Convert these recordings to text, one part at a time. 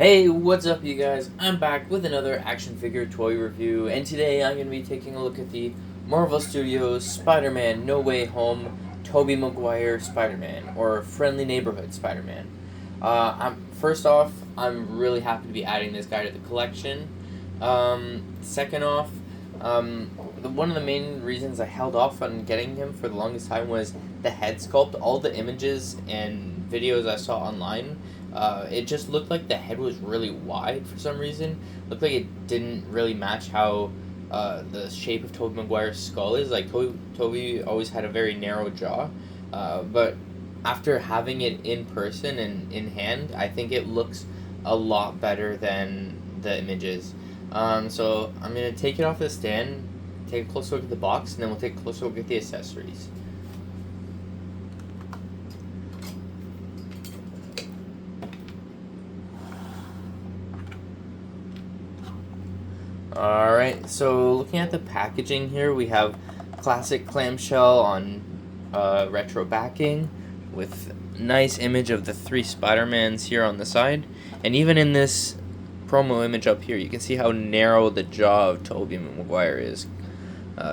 Hey, what's up, you guys? I'm back with another action figure toy review, and today I'm going to be taking a look at the Marvel Studios Spider-Man No Way Home Tobey Maguire Spider-Man, or Friendly Neighborhood Spider-Man. First off, I'm really happy to be adding this guy to the collection. Second off, one of the main reasons I held off on getting him for the longest time was the head sculpt. All the images and videos I saw online, it just looked like the head was really wide for some reason. Looked like it didn't really match how the shape of Tobey Maguire's skull is. Like Tobey always had a very narrow jaw, but after having it in person and in hand, I think it looks a lot better than the images. So I'm gonna take it off the stand, take a close look at the box, and then we'll take a closer look at the accessories. Alright, so looking at the packaging here, we have classic clamshell on retro backing with nice image of the three Spider-Mans here on the side. And even in this promo image up here, you can see how narrow the jaw of Tobey Maguire is,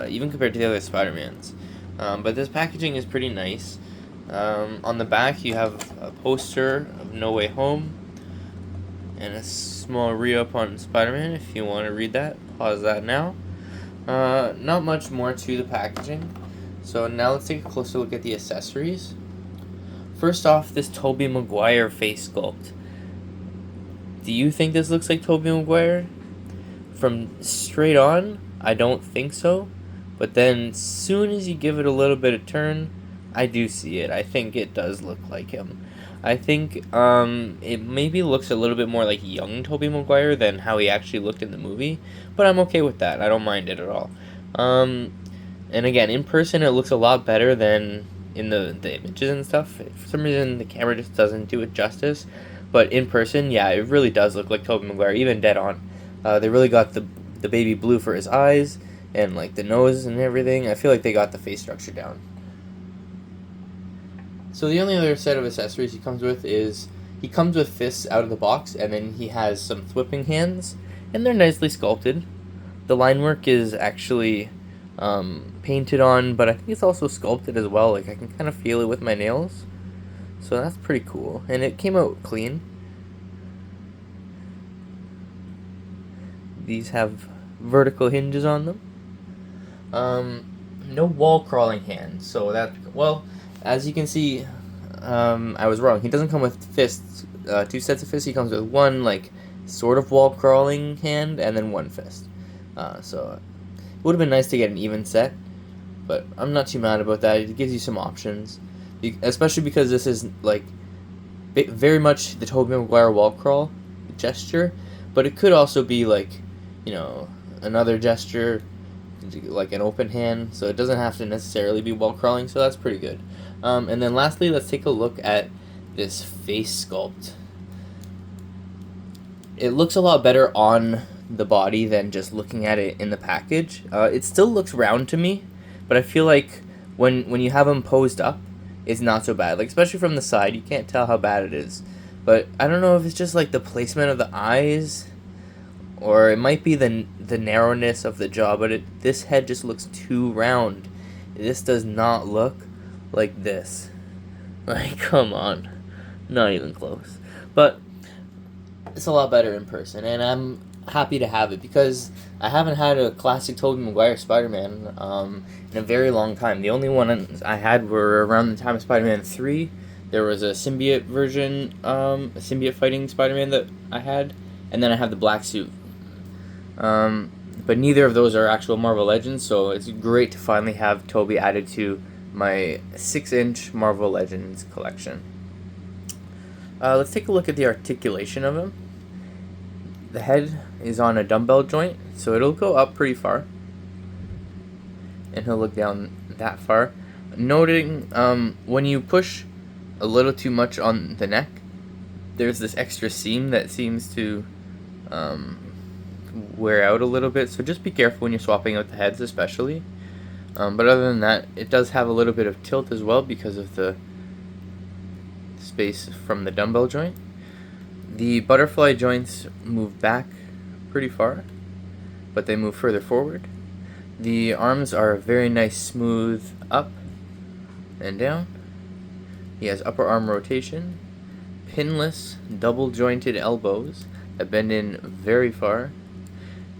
even compared to the other Spider-Mans. But this packaging is pretty nice. On the back, you have a poster of No Way Home and a small re-up on Spider-Man. If you want to read that, pause that now. Not much more to the packaging. So now let's take a closer look at the accessories. First off, this Tobey Maguire face sculpt. Do you think this looks like Tobey Maguire? From straight on, I don't think so. But then, soon as you give it a little bit of turn, I do see it. I think it does look like him. I think it maybe looks a little bit more like young Tobey Maguire than how he actually looked in the movie, but I'm okay with that. I don't mind it at all. And again, in person, it looks a lot better than in the images and stuff. For some reason, the camera just doesn't do it justice. But in person, yeah, it really does look like Tobey Maguire, even dead on. They really got the baby blue for his eyes and like the nose and everything. I feel like they got the face structure down. So the only other set of accessories he comes with is he comes with fists out of the box, and then he has some whipping hands, and they're nicely sculpted. The line work is actually painted on, but I think it's also sculpted as well. Like I can kind of feel it with my nails, so that's pretty cool. And it came out clean. These have vertical hinges on them. No wall crawling hands, so that, well, as you can see, I was wrong. He doesn't come with fists, two sets of fists. He comes with one, like, sort of wall crawling hand, and then one fist. So it would have been nice to get an even set, but I'm not too mad about that. It gives you some options, especially because this is, like, very much the Tobey Maguire wall crawl gesture, but it could also be, like, you know, another gesture, like an open hand, so it doesn't have to necessarily be wall crawling, so that's pretty good. And then lastly, let's take a look at this face sculpt. It looks a lot better on the body than just looking at it in the package. It still looks round to me, but I feel like when you have him posed up, it's not so bad. Like, especially from the side, you can't tell how bad it is. But I don't know if it's just like the placement of the eyes, or it might be the narrowness of the jaw, but this head just looks too round. This does not look like this. Like, come on. Not even close. But it's a lot better in person, and I'm happy to have it because I haven't had a classic Tobey Maguire Spider-Man in a very long time. The only one I had were around the time of Spider-Man 3. There was a symbiote version, a symbiote fighting Spider-Man that I had, and then I have the black suit. But neither of those are actual Marvel Legends, so it's great to finally have Tobey added to my 6-inch Marvel Legends collection. Let's take a look at the articulation of him. The head is on a dumbbell joint, so it'll go up pretty far, and he'll look down that far. Noting when you push a little too much on the neck, there's this extra seam that seems to wear out a little bit, so just be careful when you're swapping out the heads, especially. But other than that, it does have a little bit of tilt as well because of the space from the dumbbell joint. The butterfly joints move back pretty far, but they move further forward. The arms are very nice, smooth up and down. He has upper arm rotation, pinless, double jointed elbows that bend in very far.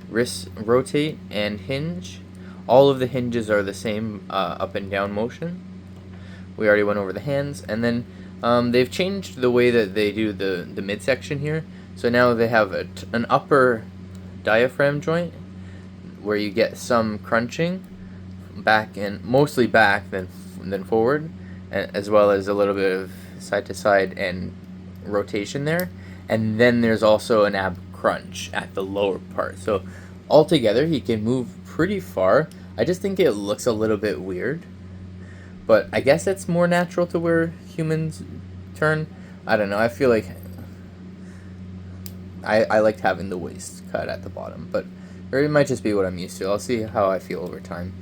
Wrists rotate and hinge. All of the hinges are the same up and down motion. We already went over the hands, and then they've changed the way that they do the midsection here. So now they have an upper diaphragm joint where you get some crunching back, and mostly back than forward, as well as a little bit of side to side and rotation there. And then there's also an ab crunch at the lower part. So altogether he can move pretty far. I just think it looks a little bit weird, but I guess it's more natural to where humans turn. I don't know, I feel like I liked having the waist cut at the bottom, but or it might just be what I'm used to. I'll see how I feel over time.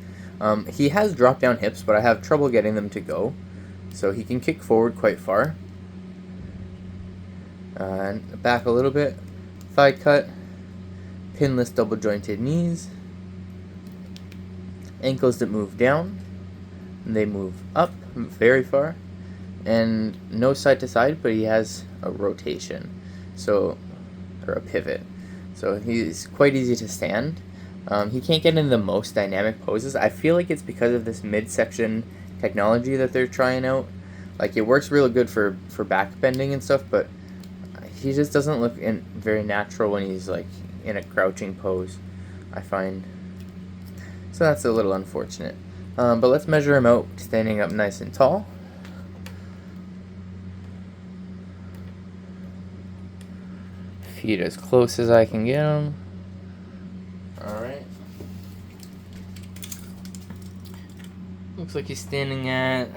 He has drop down hips, but I have trouble getting them to go, so he can kick forward quite far. And back a little bit, thigh cut, pinless double jointed knees, ankles that move down, and they move up very far, and no side to side, but he has a rotation, so, or a pivot, so he's quite easy to stand. He can't get in the most dynamic poses. I feel like it's because of this midsection technology that they're trying out. Like, it works really good for back bending and stuff, but he just doesn't look very natural when he's like in a crouching pose, I find. So that's a little unfortunate. But let's measure him out standing up nice and tall. Feet as close as I can get him. Alright. Looks like he's standing at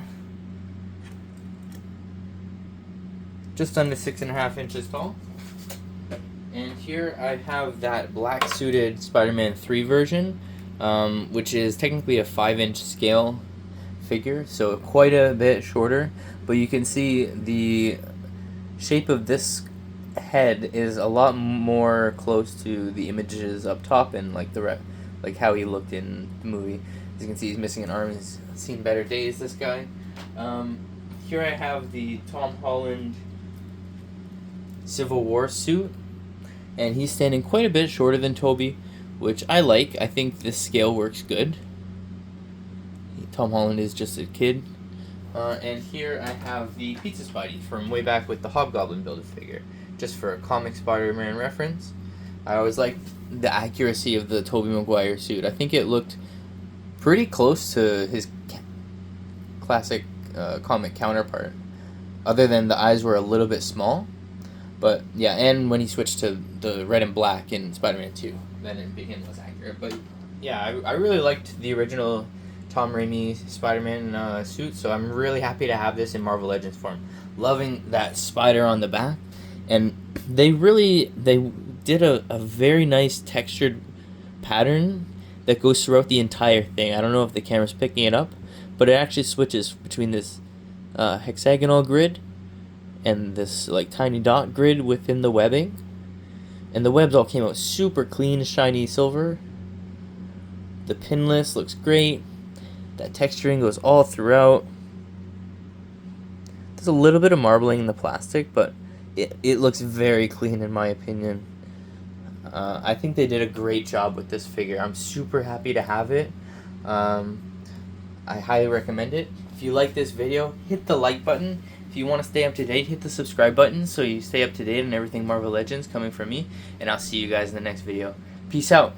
just under 6.5 inches tall. And here I have that black suited Spider-Man 3 version, which is technically a 5-inch scale figure, so quite a bit shorter, but you can see the shape of this head is a lot more close to the images up top, and like like how he looked in the movie. As you can see, he's missing an arm. He's seen better days, this guy. Here I have the Tom Holland Civil War suit, and he's standing quite a bit shorter than Tobey, which I like. I think this scale works good. Tom Holland is just a kid. And here I have the Pizza Spidey from way back with the Hobgoblin Build-A-Figure, just for a comic Spider-Man reference. I always liked the accuracy of the Tobey Maguire suit. I think it looked pretty close to his classic comic counterpart, other than the eyes were a little bit small. But yeah, and when he switched to the red and black in Spider-Man 2, then it became less accurate. But yeah, I really liked the original Tom Raimi Spider-Man suit, so I'm really happy to have this in Marvel Legends form. Loving that spider on the back, and they did a very nice textured pattern that goes throughout the entire thing. I don't know if the camera's picking it up, but it actually switches between this hexagonal grid and this like tiny dot grid within the webbing, and the webs all came out super clean, shiny silver. The pinless looks great. That texturing goes all throughout. There's a little bit of marbling in the plastic, but it looks very clean in my opinion. I think they did a great job with this figure. I'm super happy to have it. I highly recommend it. If you like this video, hit the like button. If you want to stay up to date, hit the subscribe button so you stay up to date on everything Marvel Legends coming from me. And I'll see you guys in the next video. Peace out.